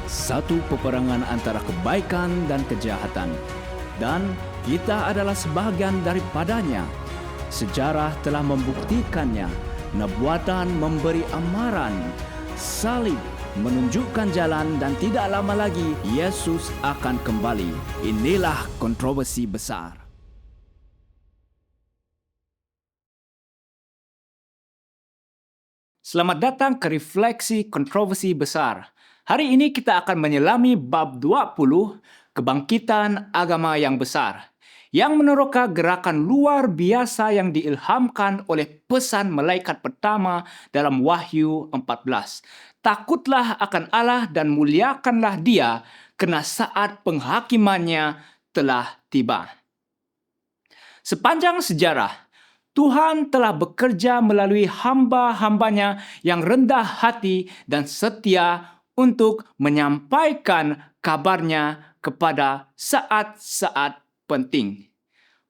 satu peperangan antara kebaikan dan kejahatan. Dan kita adalah sebahagian daripadanya. Sejarah telah membuktikannya. Nubuatan memberi amaran. Salib menunjukkan jalan dan tidak lama lagi Yesus akan kembali. Inilah kontroversi besar. Selamat datang ke Refleksi Kontroversi Besar. Hari ini kita akan menyelami bab 20, Kebangkitan Agama yang Besar, yang meneroka gerakan luar biasa yang diilhamkan oleh pesan malaikat pertama dalam Wahyu 14. Takutlah akan Allah dan muliakanlah Dia, kerana saat penghakimannya telah tiba. Sepanjang sejarah, Tuhan telah bekerja melalui hamba-hambanya yang rendah hati dan setia untuk menyampaikan kabarnya kepada saat-saat penting.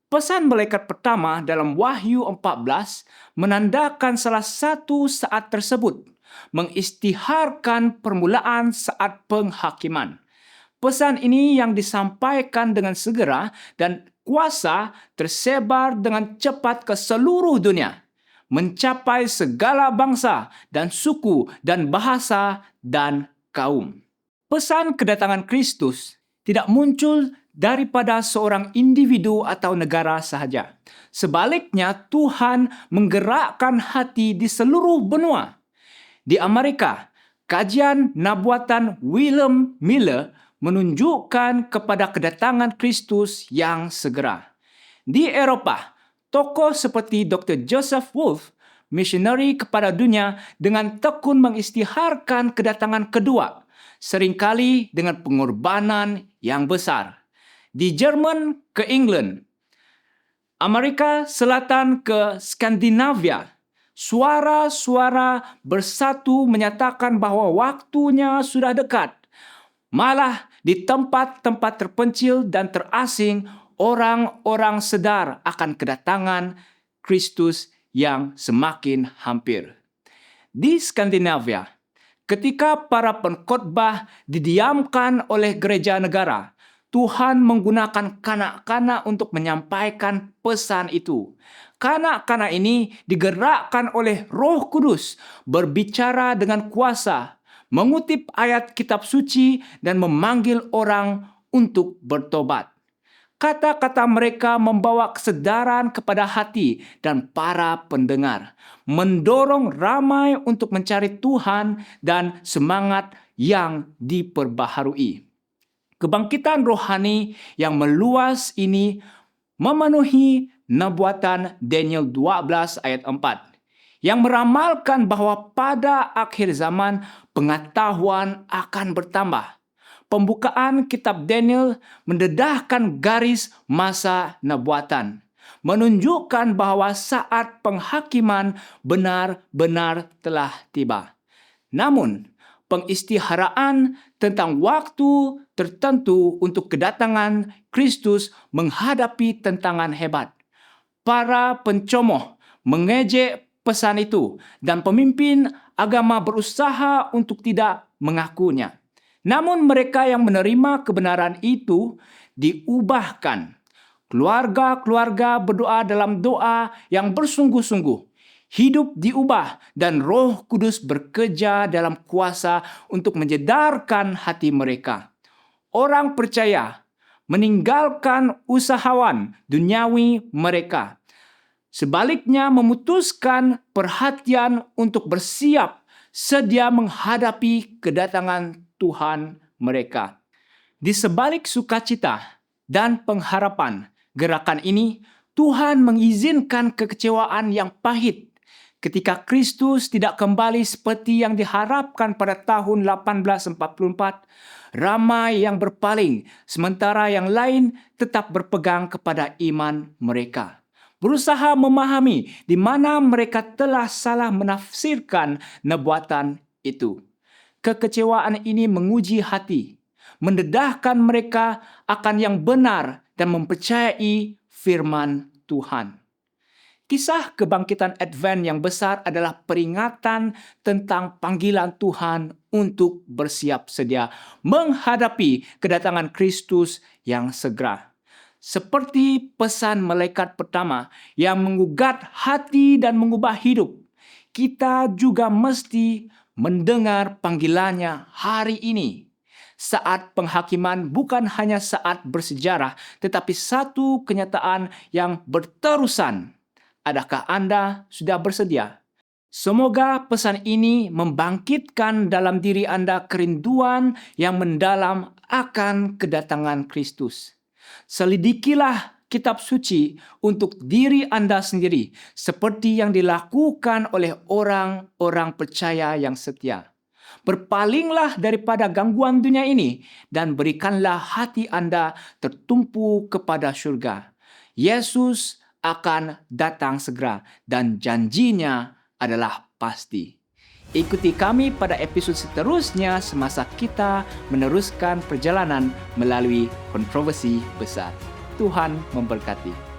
Pesan malaikat pertama dalam Wahyu 14 menandakan salah satu saat tersebut, mengisytiharkan permulaan saat penghakiman. Pesan ini yang disampaikan dengan segera dan kuasa tersebar dengan cepat ke seluruh dunia, mencapai segala bangsa dan suku dan bahasa dan kaum. Pesan kedatangan Kristus tidak muncul daripada seorang individu atau negara sahaja. Sebaliknya, Tuhan menggerakkan hati di seluruh benua. Di Amerika, kajian nubuatan William Miller menunjukkan kepada kedatangan Kristus yang segera. Di Eropah, tokoh seperti Dr. Joseph Wolf, misionari kepada dunia, dengan tekun mengisytiharkan kedatangan kedua, seringkali dengan pengorbanan yang besar. Di Jerman ke England, Amerika Selatan ke Skandinavia, suara-suara bersatu menyatakan bahawa waktunya sudah dekat. Malah di tempat-tempat terpencil dan terasing, orang-orang sedar akan kedatangan Kristus yang semakin hampir. Di Skandinavia, ketika para pengkhotbah didiamkan oleh gereja negara, Tuhan menggunakan kanak-kanak untuk menyampaikan pesan itu. Kanak-kanak ini digerakkan oleh Roh Kudus, berbicara dengan kuasa, mengutip ayat kitab suci dan memanggil orang untuk bertobat. Kata-kata mereka membawa kesedaran kepada hati dan para pendengar, mendorong ramai untuk mencari Tuhan dan semangat yang diperbaharui. Kebangkitan rohani yang meluas ini memenuhi nubuatan Daniel 12 ayat 4. Yang meramalkan bahawa pada akhir zaman pengetahuan akan bertambah. Pembukaan kitab Daniel mendedahkan garis masa nubuatan, menunjukkan bahawa saat penghakiman benar-benar telah tiba. Namun, pengisytiharaan tentang waktu tertentu untuk kedatangan Kristus menghadapi tantangan hebat. Para pencemoh mengejek pesan itu dan pemimpin agama berusaha untuk tidak mengakunya. Namun mereka yang menerima kebenaran itu diubahkan. Keluarga-keluarga berdoa dalam doa yang bersungguh-sungguh. Hidup diubah dan Roh Kudus bekerja dalam kuasa untuk menjedarkan hati mereka. Orang percaya meninggalkan usahawan duniawi mereka. Sebaliknya memutuskan perhatian untuk bersiap sedia menghadapi kedatangan Tuhan mereka. Di sebalik sukacita dan pengharapan gerakan ini, Tuhan mengizinkan kekecewaan yang pahit ketika Kristus tidak kembali seperti yang diharapkan pada tahun 1844. Ramai yang berpaling, sementara yang lain tetap berpegang kepada iman mereka. Berusaha memahami di mana mereka telah salah menafsirkan nubuatan itu. Kekecewaan ini menguji hati, mendedahkan mereka akan yang benar dan mempercayai firman Tuhan. Kisah kebangkitan Advent yang besar adalah peringatan tentang panggilan Tuhan untuk bersiap sedia menghadapi kedatangan Kristus yang segera. Seperti pesan malaikat pertama yang mengugat hati dan mengubah hidup, kita juga mesti mendengar panggilannya hari ini. Saat penghakiman bukan hanya saat bersejarah, tetapi satu kenyataan yang berterusan. Adakah Anda sudah bersedia? Semoga pesan ini membangkitkan dalam diri Anda kerinduan yang mendalam akan kedatangan Kristus. Selidikilah kitab suci untuk diri Anda sendiri, seperti yang dilakukan oleh orang-orang percaya yang setia. Berpalinglah daripada gangguan dunia ini dan berikanlah hati Anda tertumpu kepada surga. Yesus akan datang segera dan janjinya adalah pasti. Ikuti kami pada episod seterusnya semasa kita meneruskan perjalanan melalui kontroversi besar. Tuhan memberkati.